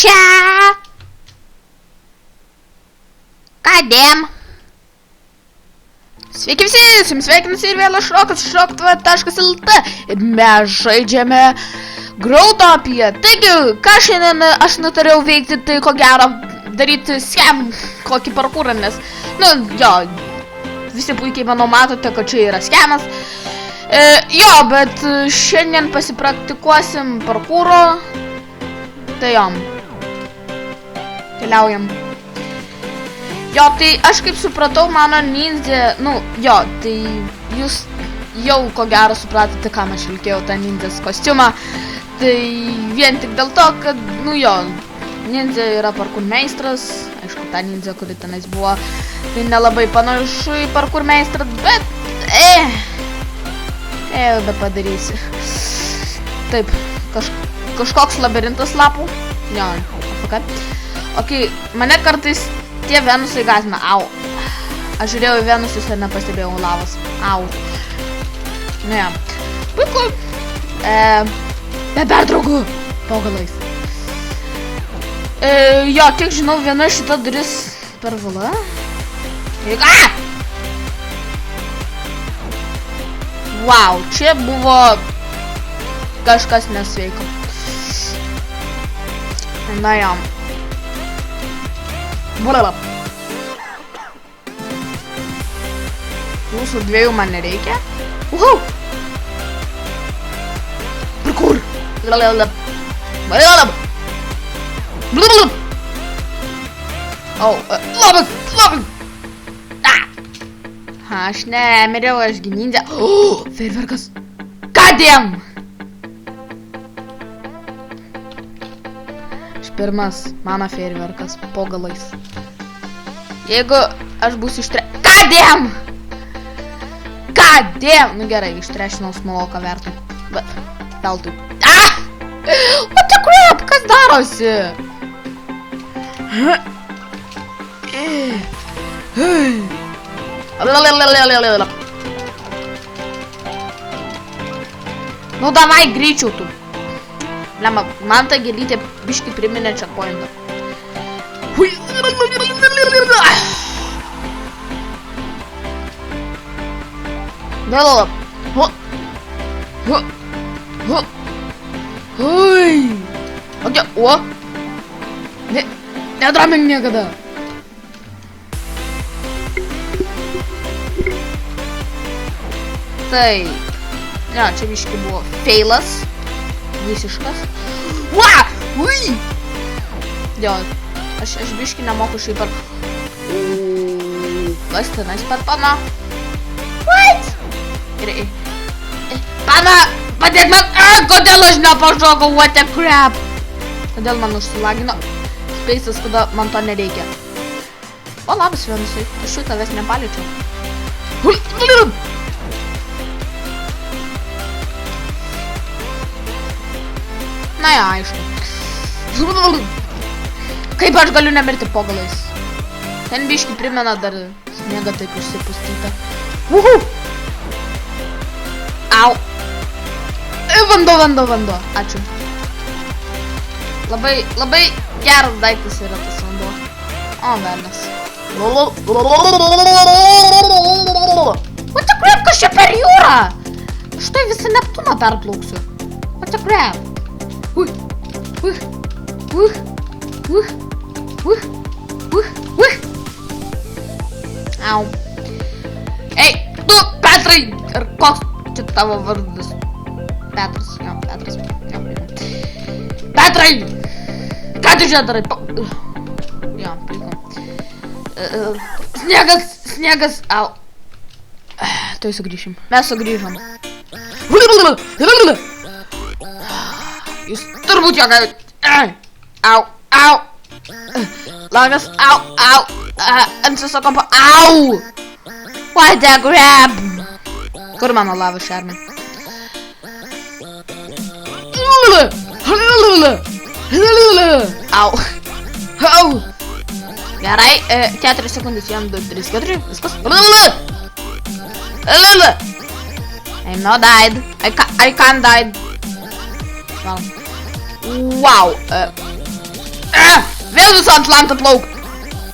čia. Kadėm. Sveiki visi, su jumis sveikinasi ir vėl aš Rokas, šroktv.lt. Ir mes žaidžiame Growtopiją. Taigi, ką šiandien aš nutariau veikti, tai ko gero daryti scam kokį parkūrą, nes, visi puikiai manau matote, kad čia yra scamas. Bet šiandien pasipraktikuosim parkūro. Tai keliaujam. Tai aš kaip supratau, mano ninja, tai jūs jau ko gero supratote, kam aš vilkėjau tą ninjas kostiumą. Tai vien tik dėl to, kad, ninja yra parkour meistras, aišku, ta ninja, kuri tenais buvo, tai nelabai panašu į parkour meistrą, bet, be padarysi. Taip, kažkoks labirintas lapų. Mane kartais tie venusai gąsdina. Aš žiūrėjau į venusus ir nepastebėjau lavos. Puiku. Be pertraukų. Po galais. Kiek žinau, viena šita duris per vėla. Wow, čia buvo kažkas nesveiko. Jūsų dviejų man nereikia. Parkour. Labas. Aš nemiriau, aš ninja. Fejerverkas. Kadėm. Pirmas mano fejerverkas po galais. Jeigu aš būsiu Kadėm! Nu gerai, ištrešinau smoloką vertą. Bet, veltui. What the crap? Kas darosi? Davai greičiau tu. Man ta gėlytė biškį priminė checkpointą. Nedramink niekada. Tai, čia biškį buvo failas. Visiškas. Aš biškį nemoku šiaip ar... Kas tenais per pana? What? Pana, padėk man... Kodėl aš nepašokau? What the crap? Kodėl man užsilagino spaces, kada man to nereikia? Labas, vienusai. Aš šių tavęs nepaliečiau. Aišku. Kaip aš galiu nemirti po galais? Ten biškį primena dar sniegą taip išsipustytą. Vanduo. Ačiū. Labai geras daiktas yra tas vanduo. Velnas. What the crap, kas čia per jūrą? Štai visą Neptūną perplauksiu. What the crap? Ei, tu, Petrai! Ir koks čia tavo vardas? Petras. Petrai! Ką tu čia darai? Puiku. Sniegas, Tuoj sugrįšim. Mes sugrįžom. Jūs turbūt juokavot. Langas, ant viso kampo, What the crap? Kur mano lavos šermė? Gerai, 4 sekundės, 1, 2, 3, 4, viskas. I'm not died. I can't died. Wow. Vėl visą Atlantą plauk.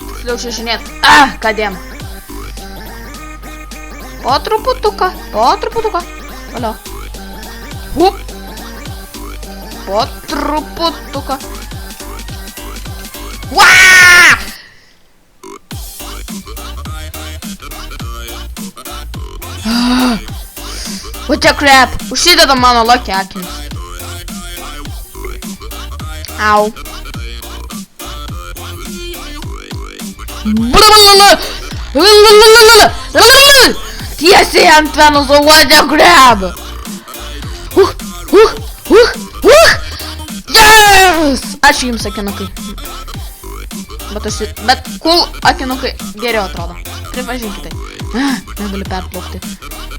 Tiksliau šešinėt. Kadėm. Po truputuką. Alio. Hup. Po truputuką. Waaaa! What the crap? Užsideda mano lokį akinis. Au. Tiesiai ant Venuso, what the crap? Yes! Ačiū jums, akinukai. Bet cool akinukai geriau atrodo. Pripažinkite. Negaliu perplaukti.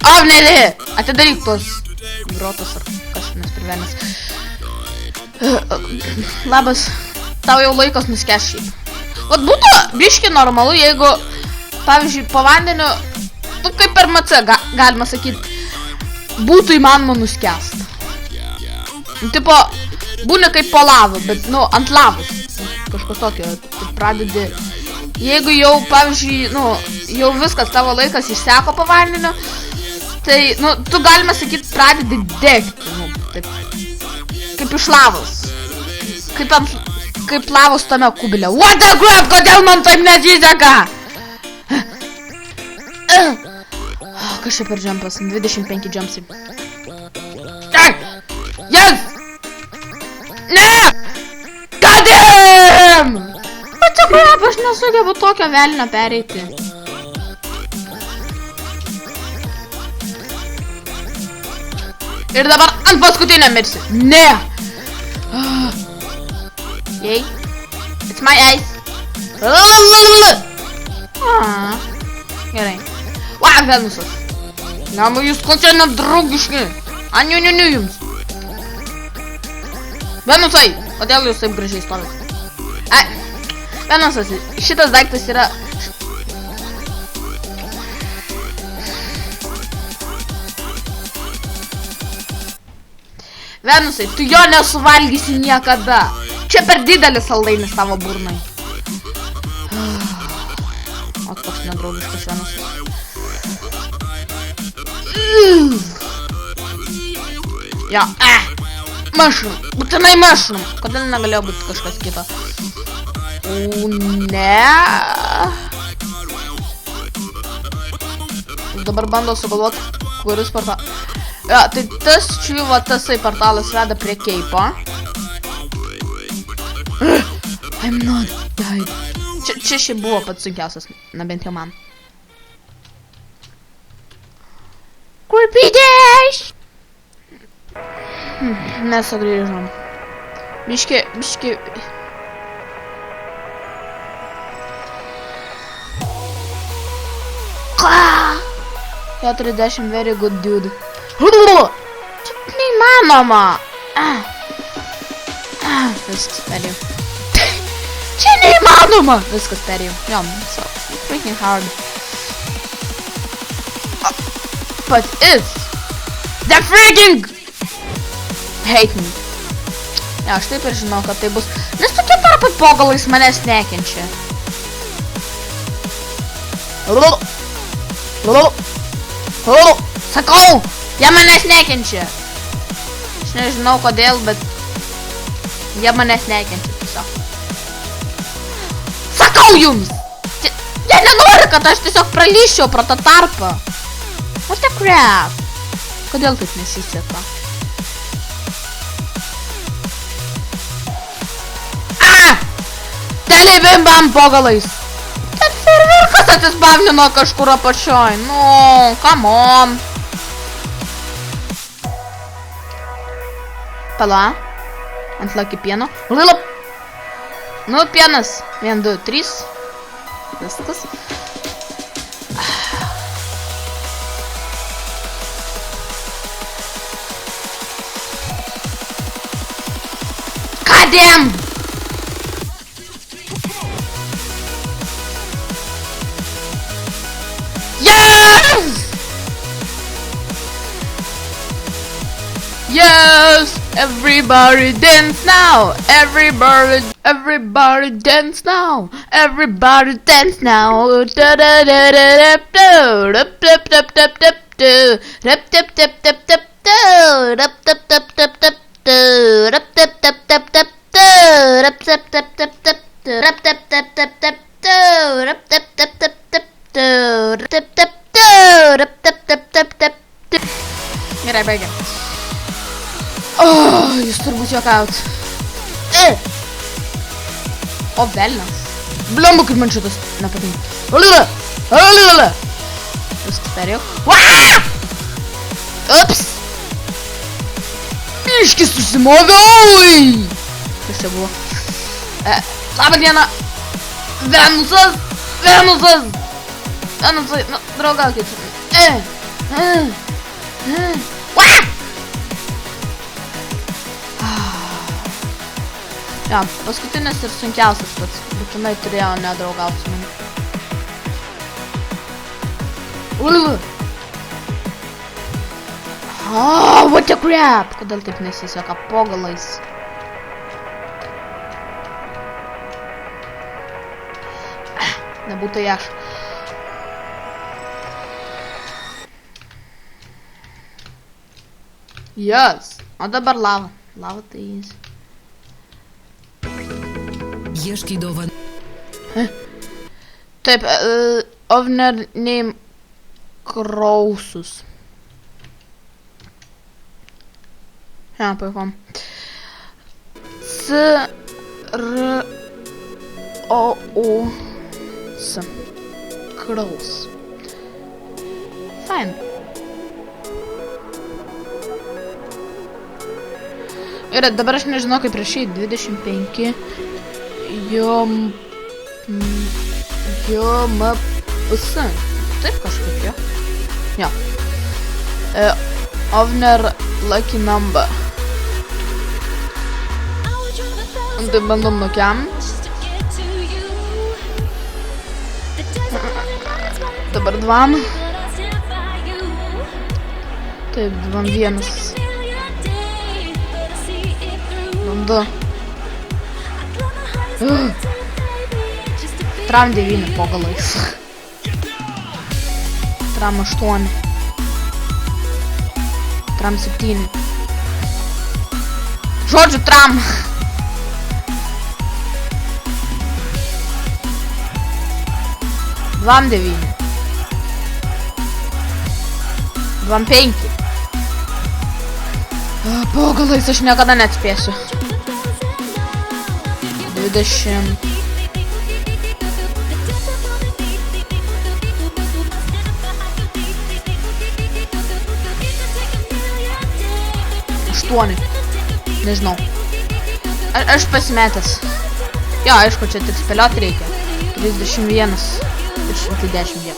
Avneli! Atidaryk tos grotos ar kas nesprivenęs. Labas. Tau jau laikas nuskęs šiaip. Vat būtų biški normalu, jeigu, pavyzdžiui, po vandeniu, tu kaip per MC, galima sakyti, būtų įmanoma nuskęst. Tipo, būna kaip po lavų, bet, nu, ant lavus. Kažko tokio, tu pradedi. Jeigu jau, pavyzdžiui, nu, jau viskas tavo laikas išseko po vandeniu, tai, nu, tu galima sakyti, pradedi degti, nu, taip, kaip iš lavos. Kaip lavos tame kubile. What the crap, kodėl man taip nesiseka? Kas čia per džempas? 25 džempsai. Yes! Ne! Kadėm! What the crap, aš nesugebu tokio velnio pereiti. Ir dabar ant paskutinio mirsi. Ne! Yay. It's my eyes. Gerai. Venusas. Namo jūs kokie nedraugiški. Aniu jums. Venusai, kodėl jūs taip gražiai stovite? Venusas, šitas daiktas yra... Venusai, tu jo nesuvalgysi niekada. Čia per didelis saldainis tavo burnai. O toks nedraugiškas Venusas. Jo, mushroom. Būtinai mushroom. Kodėl negalėjo būti kažkas kito? O, ne. Dabar bando sugalvoti, kuris portalas. Jo, tai tas čiuva, tasai portalas veda prie keipo. I'm not died. Čia šiaip buvo pats sunkiausias, na bent jau man. Creepy dash! Mes sugrįžom. Biški... 40, very good dude. Čia neįmanoma. Viskas perėjau. Čia neįmanoma. Viskas perėjau. Jo, so freaking hard. But it's the freaking hate me. Ja, aš taip ir žinau, kad tai bus. Nes tokie tarpat pogalais manęs nekenčia. Sakau, jie manęs nekenčia. Aš nežinau kodėl, bet jie manęs nekenčia tiesiog. Sakau jums! Jie nenori, kad aš tiesiog pralyščiau pro tą tarpą. What the crap? Kodėl taip nesiseka? Telebimbam pogalais! Ten ferverkas atsispawnino kažkur apačioj. Nu, come on. Pala. Ant laki pieno. Nu, pienas. 1, 2, 3. Viskas. Kadėm! Yes! Yes! Everybody dance now. Everybody dance now. Everybody dance now. Gerai, baigia. Jūs turbūt juokaut. O velnias. Blemba, kaip man šitas nepatinka. Alila. Viskas perėjau. Ups. Biškis susimovė. Kas čia buvo? Labą dieną. Venusas. Venusai, nu, draugaukit. Ja, paskutinis ir sunkiausias pats. Būtinai turėjo nedraugauti su manim. What the crap? Kodėl taip nesiseka po galais? Nebūtų aš. Yes. O dabar lava. Lava tai jis. Ieškai dovanų. Taip, Ovner name Krausus. Ja, puiku. C-R-O-U-S. Kraus. Fine. Ir dabar aš nežinau, kaip rašyti 25 JMPS. Taip kažkaip, jo. Jo. Ovner lucky number. Tai bandom nukiam. Dabar 2. Taip, 2-1. 2. Tram 9 po galais. Tram 8. Tram 7. Žodžiu, tram. Dvam 9. Dvam 5. Po galais aš niekada neatspėsiu. 20. 8. Nežinau. Aš pasimetęs. Jo, aišku, čia tik spėliot reikia. 31. 110.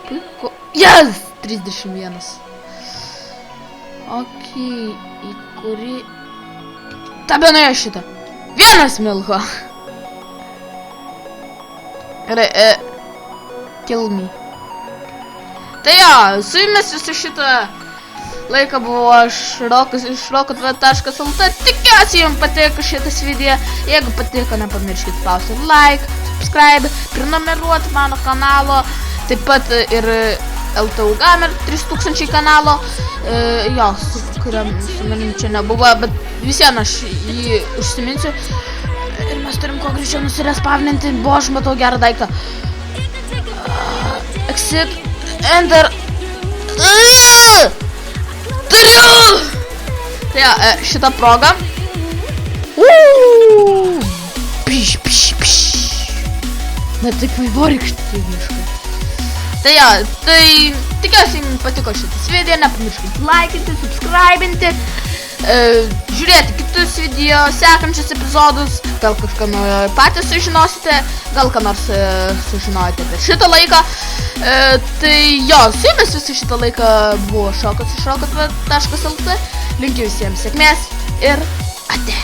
Puiku. Yes! 31. Ok, į kurį... Tabenuoja šitą. 1 milko. Gerai, kill me. Tai jo, su jumis visą šitą laiką buvo aš Rokas iš rokotv.lt. Tikiuosi jums patiko šitas video. Jeigu patiko, nepamirškit spausti like, subscribe, prenumeruoti mano kanalo. Taip pat ir LTU Gamer 3000 kanalo. Jo, su manim čia nebuvo, bet visien aš jį užsiminsiu. Ir mes turim kuo greičiau nusirespavninti. Bo, aš matau gerą daiktą. Exit. Enter. Turiu! Tai ja, šitą progą. Na taip vaivorykštį miškai. Tai ja, tai tikiuosi jums patiko šitas video. Nepamirškit laikinti, subscribinti. Žiūrėti kitus video, sekančius epizodus. Gal kažką patys sužinosite. Gal ką nors sužinojate apie šitą laiką. Tai jo, su jumis visą šitą laiką buvo Šokas iš rokotv.lt. Linkiu visiems sėkmės ir ate.